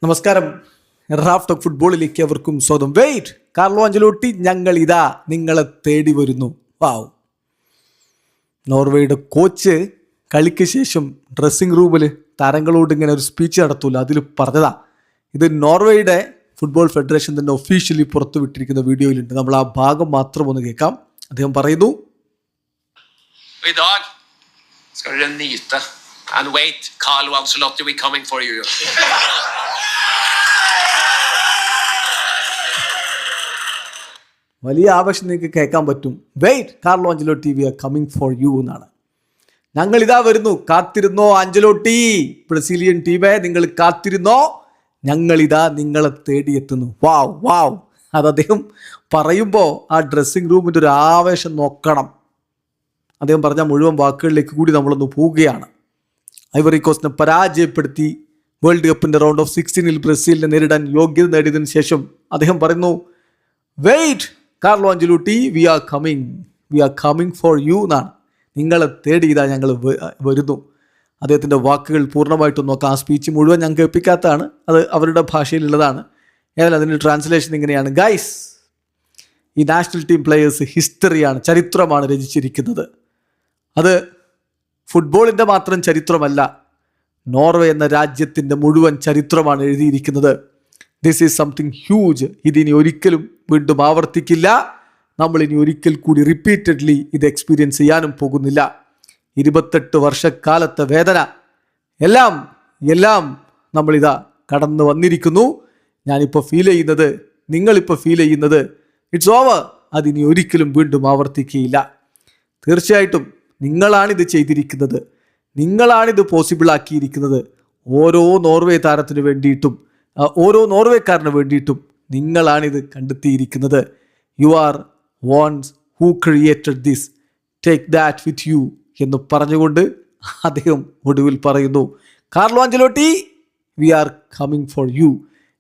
നമസ്കാരം. Raf talk ഫുട്ബോളിലേക്ക് അവർക്കും സ്വാഗതം. വെയിറ്റ്, കാർലോ അഞ്ചലോട്ടി ഞങ്ങൾ ഇതാ നിങ്ങളെ തേടി വരുന്നു. വാവ്. നോർവേയുടെ കോച്ച് കളിക്ക് ശേഷം ഡ്രസ്സിംഗ് റൂമിൽ താരങ്ങളോട് ഇങ്ങനെ ഒരു സ്പീച്ച് നടത്തൂല, അതിൽ പറഞ്ഞതാ. ഇത് നോർവേയുടെ ഫുട്ബോൾ ഫെഡറേഷൻ തന്നെ ഒഫീഷ്യലി പുറത്തുവിട്ടിരിക്കുന്ന വീഡിയോയിലുണ്ട്. നമ്മൾ ആ ഭാഗം മാത്രം ഒന്ന് കേൾക്കാം. അദ്ദേഹം പറയുന്നു, I dag skal dere nyte. And wait, Carlo Ancelotti, we're coming for you. വലിയ ആവശ്യം നിങ്ങൾക്ക് കേൾക്കാൻ പറ്റും. Wait, Carlo Ancelotti, we are coming for you എന്നാണ്. ഞങ്ങൾ ഇതാ വരുന്നു, കാത്തിരുന്നോ അഞ്ചലോട്ടി, ബ്രസീലിയൻ ടീമേ നിങ്ങൾ കാത്തിരുന്നോ, ഞങ്ങളിതാ നിങ്ങളെ തേടിയെത്തുന്നു. വാവ് വാവ്. അത് അദ്ദേഹം പറയുമ്പോൾ ആ ഡ്രസ്സിംഗ് റൂമിൻ്റെ ഒരു ആവേശം നോക്കണം. അദ്ദേഹം പറഞ്ഞ മുഴുവൻ വാക്കുകളിലേക്ക് കൂടി നമ്മളൊന്ന് പോവുകയാണ്. ഐവറി കോസ്റ്റിനെ പരാജയപ്പെടുത്തി വേൾഡ് കപ്പിൻ്റെ റൗണ്ട് ഓഫ് 16 ബ്രസീലിനെ നേരിടാൻ യോഗ്യത നേടിയതിനു ശേഷം അദ്ദേഹം പറയുന്നു, wait Carlo Ancelotti, we are coming for you എന്നാണ്. നിങ്ങളെ തേടി ഇതാ ഞങ്ങൾ വരുന്നു. അദ്ദേഹത്തിൻ്റെ വാക്കുകൾ പൂർണ്ണമായിട്ടും നോക്കാം. ആ സ്പീച്ച് മുഴുവൻ ഞാൻ കേൾപ്പിക്കാത്തതാണ്, അത് അവരുടെ ഭാഷയിലുള്ളതാണ്. ഏതായാലും അതിൻ്റെ ട്രാൻസ്ലേഷൻ ഇങ്ങനെയാണ്. ഗൈസ്, ഈ നാഷണൽ ടീം പ്ലെയേഴ്സ് ഹിസ്റ്ററിയാണ്, ചരിത്രമാണ് രചിച്ചിരിക്കുന്നത്. അത് ഫുട്ബോളിൻ്റെ മാത്രം ചരിത്രമല്ല, നോർവേ എന്ന രാജ്യത്തിൻ്റെ മുഴുവൻ ചരിത്രമാണ് എഴുതിയിരിക്കുന്നത്. This is something huge. ഇതിനി ഒരിക്കലും വീണ്ടും ആവർത്തിക്കില്ല. നമ്മൾ ഇനി ഒരിക്കൽ കൂടി റിപ്പീറ്റഡ്ലി ഇത് എക്സ്പീരിയൻസ് ചെയ്യാനും പോകുന്നില്ല. 28 വർഷക്കാലത്തെ വേദന എല്ലാം നമ്മളിതാ കടന്നു വന്നിരിക്കുന്നു. ഞാനിപ്പോൾ ഫീൽ ചെയ്യുന്നത്, നിങ്ങളിപ്പോൾ ഫീൽ ചെയ്യുന്നത്, ഇറ്റ്സ് ഓവർ. അതിനി ഒരിക്കലും വീണ്ടും ആവർത്തിക്കുകയില്ല. തീർച്ചയായിട്ടും നിങ്ങളാണിത് ചെയ്തിരിക്കുന്നത്, നിങ്ങളാണിത് പോസിബിൾ ആക്കിയിരിക്കുന്നത്. ഓരോ നോർവേ താരത്തിന് വേണ്ടിയിട്ടും ഓരോ നോർവേക്കാരന് വേണ്ടിയിട്ടും നിങ്ങളാണിത് കണ്ടെത്തിയിരിക്കുന്നത്. You are ones who created this, take that with you എന്ന് പറഞ്ഞുകൊണ്ട് അദ്ദേഹം ഒടുവിൽ പറയുന്നു, Carlo Ancelotti, we are coming for you,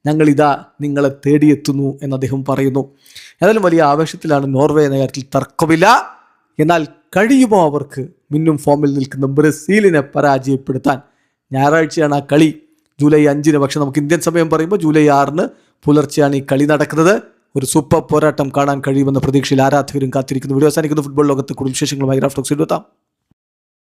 ഞങ്ങളിതാ നിങ്ങളെ തേടിയെത്തുന്നു എന്ന് അദ്ദേഹം പറയുന്നു. ഏതായാലും വലിയ ആവേശത്തിലാണ് നോർവേ എന്ന കാര്യത്തിൽ തർക്കമില്ല. എന്നാൽ കഴിയുമോ അവർക്ക് മിന്നും ഫോമിൽ നിൽക്കുന്ന ബ്രസീലിനെ പരാജയപ്പെടുത്താൻ? ഞായറാഴ്ചയാണ് ആ കളി, ജൂലൈ 5. പക്ഷെ നമുക്ക് ഇന്ത്യൻ സമയം പറയുമ്പോൾ ജൂലൈ 6 പുലർച്ചെയാണ് ഈ കളി നടക്കുന്നത്. ഒരു സൂപ്പർ പോരാട്ടം കാണാൻ കഴിയുമെന്ന പ്രതീക്ഷയിൽ ആരാധകരും കാത്തിരിക്കുന്നു. വീഡിയോ അവസാനിക്കുന്ന ഫുട്ബോൾ ലോകത്തെ കൂടുതൽ വിശേഷങ്ങളുമായി റാഫ് ടോക്സിൽ എത്താം.